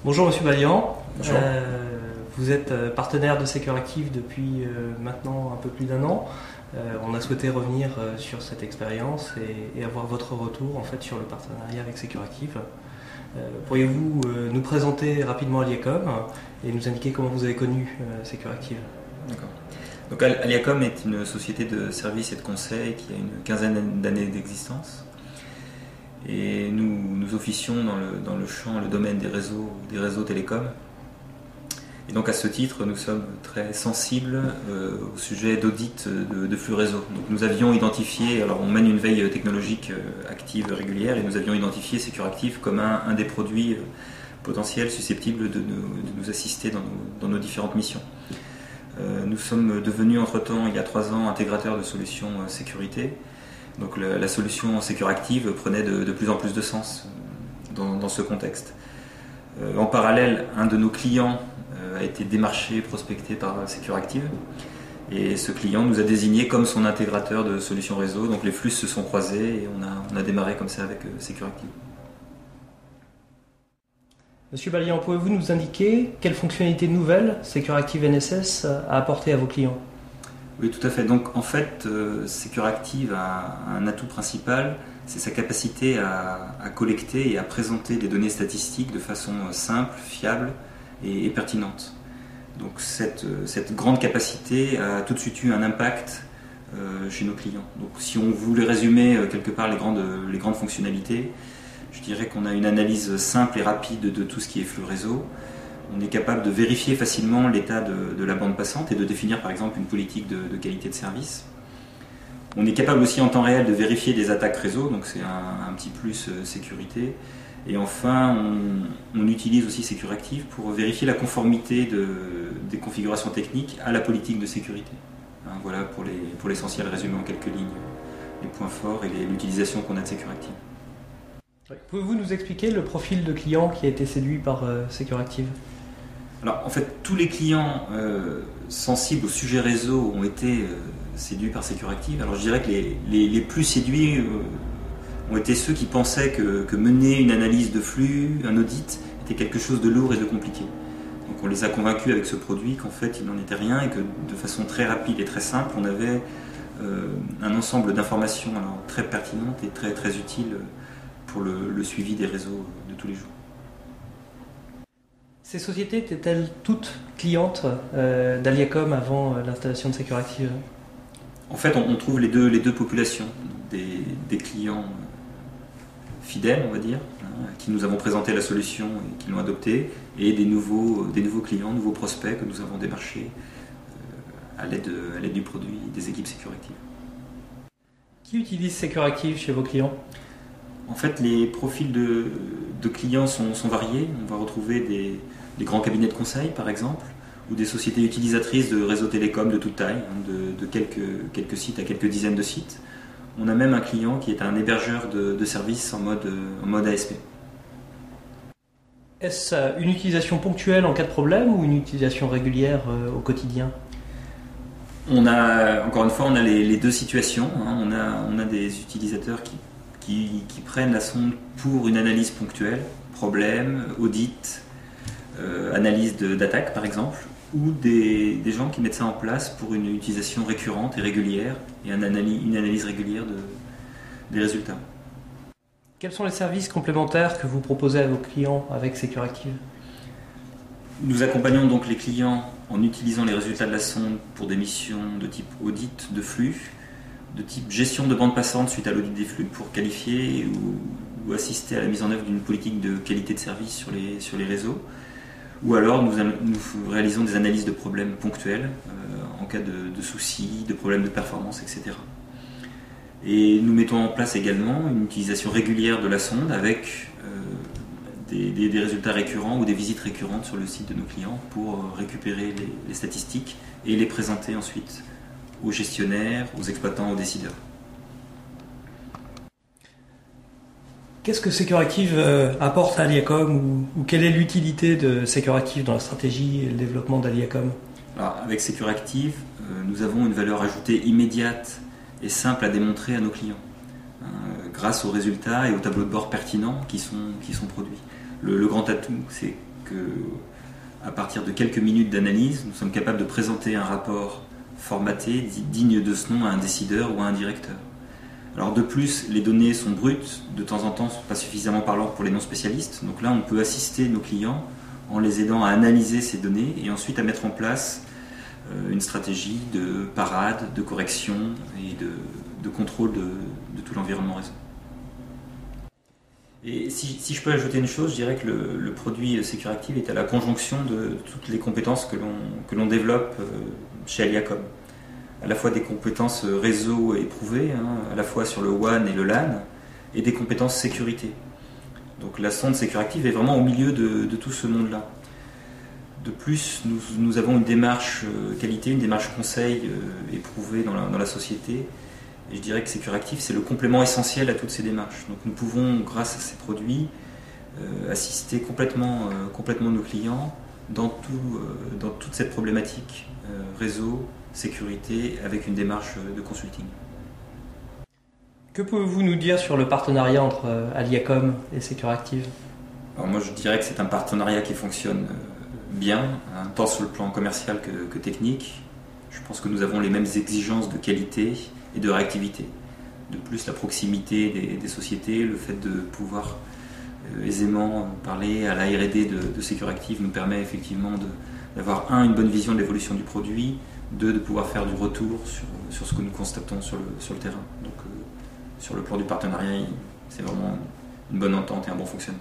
Bonjour Monsieur Balian. Bonjour. Vous êtes partenaire de Securactive depuis maintenant un peu plus d'1 an. On a souhaité revenir sur cette expérience et avoir votre retour en fait sur le partenariat avec Securactive. Pourriez-vous nous présenter rapidement Aliacom et nous indiquer comment vous avez connu Securactive? D'accord. Donc Aliacom est une société de services et de conseil qui a une quinzaine d'années d'existence. Et nous officions dans le domaine des réseaux télécoms. Et donc à ce titre, nous sommes très sensibles au sujet d'audit de flux réseau. Donc nous avions identifié, alors on mène une veille technologique active régulière, et nous avions identifié Securactive comme un des produits potentiels susceptibles de nous assister dans nos différentes missions. Nous sommes devenus entre-temps, il y a 3 ans, intégrateurs de solutions sécurité. Donc la solution Securactive prenait de plus en plus de sens dans ce contexte. En parallèle, un de nos clients a été démarché, prospecté par Securactive, et ce client nous a désigné comme son intégrateur de solutions réseau. Donc les flux se sont croisés et on a démarré comme ça avec Securactive. Monsieur Balian, pouvez-vous nous indiquer quelles fonctionnalités nouvelles Securactive NSS a apportées à vos clients? Oui, tout à fait. Donc en fait, Securactive a un atout principal, c'est sa capacité à collecter et à présenter des données statistiques de façon simple, fiable et pertinente. Donc cette grande capacité a tout de suite eu un impact chez nos clients. Donc si on voulait résumer quelque part les grandes fonctionnalités, je dirais qu'on a une analyse simple et rapide de tout ce qui est flux réseau. On est capable de vérifier facilement l'état de la bande passante et de définir par exemple une politique de qualité de service. On est capable aussi en temps réel de vérifier des attaques réseau, donc c'est un petit plus sécurité. Et enfin, on utilise aussi Securactive pour vérifier la conformité des configurations techniques à la politique de sécurité. Voilà pour l'essentiel résumé en quelques lignes, les points forts et l'utilisation qu'on a de Securactive. Pouvez-vous nous expliquer le profil de client qui a été séduit par Securactive? Alors en fait, tous les clients sensibles au sujet réseau ont été séduits par Securactive. Alors je dirais que les plus séduits ont été ceux qui pensaient que mener une analyse de flux, un audit, était quelque chose de lourd et de compliqué. Donc on les a convaincus avec ce produit qu'en fait il n'en était rien et que de façon très rapide et très simple, on avait un ensemble d'informations très pertinentes et très, très utiles pour le suivi des réseaux de tous les jours. Ces sociétés étaient-elles toutes clientes d'Aliacom avant l'installation de Securactive? En fait, on trouve les deux populations, des clients fidèles, on va dire, à qui nous avons présenté la solution et qui l'ont adoptée, et des nouveaux clients, nouveaux prospects que nous avons démarchés à l'aide du produit des équipes Securactive. Qui utilise Securactive chez vos clients? En fait, les profils de clients sont variés. On va retrouver des grands cabinets de conseil, par exemple, ou des sociétés utilisatrices de réseaux télécoms de toute taille, de quelques sites à quelques dizaines de sites. On a même un client qui est un hébergeur de services en mode ASP. Est-ce une utilisation ponctuelle en cas de problème ou une utilisation régulière au quotidien? Encore une fois, on a les deux situations. On a des utilisateurs qui prennent la sonde pour une analyse ponctuelle, problème, audit, analyse d'attaque par exemple, ou des gens qui mettent ça en place pour une utilisation récurrente et régulière et une analyse régulière des résultats. Quels sont les services complémentaires que vous proposez à vos clients avec Securactive? Nous accompagnons donc les clients en utilisant les résultats de la sonde pour des missions de type audit de flux, de type gestion de bande passante suite à l'audit des flux pour qualifier ou assister à la mise en œuvre d'une politique de qualité de service sur les réseaux. Ou alors nous réalisons des analyses de problèmes ponctuels en cas de soucis, de problèmes de performance, etc. Et nous mettons en place également une utilisation régulière de la sonde avec des résultats récurrents ou des visites récurrentes sur le site de nos clients pour récupérer les statistiques et les présenter ensuite aux gestionnaires, aux exploitants, aux décideurs. Qu'est-ce que Securactive apporte à Aliacom ou quelle est l'utilité de Securactive dans la stratégie et le développement d'Aliacom? Alors, avec Securactive, nous avons une valeur ajoutée immédiate et simple à démontrer à nos clients, grâce aux résultats et aux tableaux de bord pertinents qui sont produits. Le grand atout, c'est que, à partir de quelques minutes d'analyse, nous sommes capables de présenter un rapport formaté, digne de ce nom, à un décideur ou à un directeur. Alors de plus, les données sont brutes, de temps en temps, ne sont pas suffisamment parlantes pour les non-spécialistes. Donc là, on peut assister nos clients en les aidant à analyser ces données et ensuite à mettre en place une stratégie de parade, de correction et de contrôle de tout l'environnement réseau. Et si je peux ajouter une chose, je dirais que le produit SecureActive est à la conjonction de toutes les compétences que l'on développe chez Aliacom. À la fois des compétences réseau éprouvées, à la fois sur le WAN et le LAN, et des compétences sécurité. Donc la sonde SecureActive est vraiment au milieu de tout ce monde-là. De plus, nous avons une démarche qualité, une démarche conseil éprouvée dans la société. Et je dirais que SecureActive, c'est le complément essentiel à toutes ces démarches. Donc nous pouvons, grâce à ces produits, assister complètement nos clients dans toute cette problématique réseau, sécurité, avec une démarche de consulting. Que pouvez-vous nous dire sur le partenariat entre Aliacom et SecureActive ? Alors moi je dirais que c'est un partenariat qui fonctionne bien, tant sur le plan commercial que technique. Je pense que nous avons les mêmes exigences de qualité et de réactivité. De plus, la proximité des sociétés, le fait de pouvoir aisément parler à la R&D de SecureActive nous permet effectivement d'avoir une bonne vision de l'évolution du produit, de pouvoir faire du retour sur ce que nous constatons sur le terrain. Donc sur le plan du partenariat, c'est vraiment une bonne entente et un bon fonctionnement.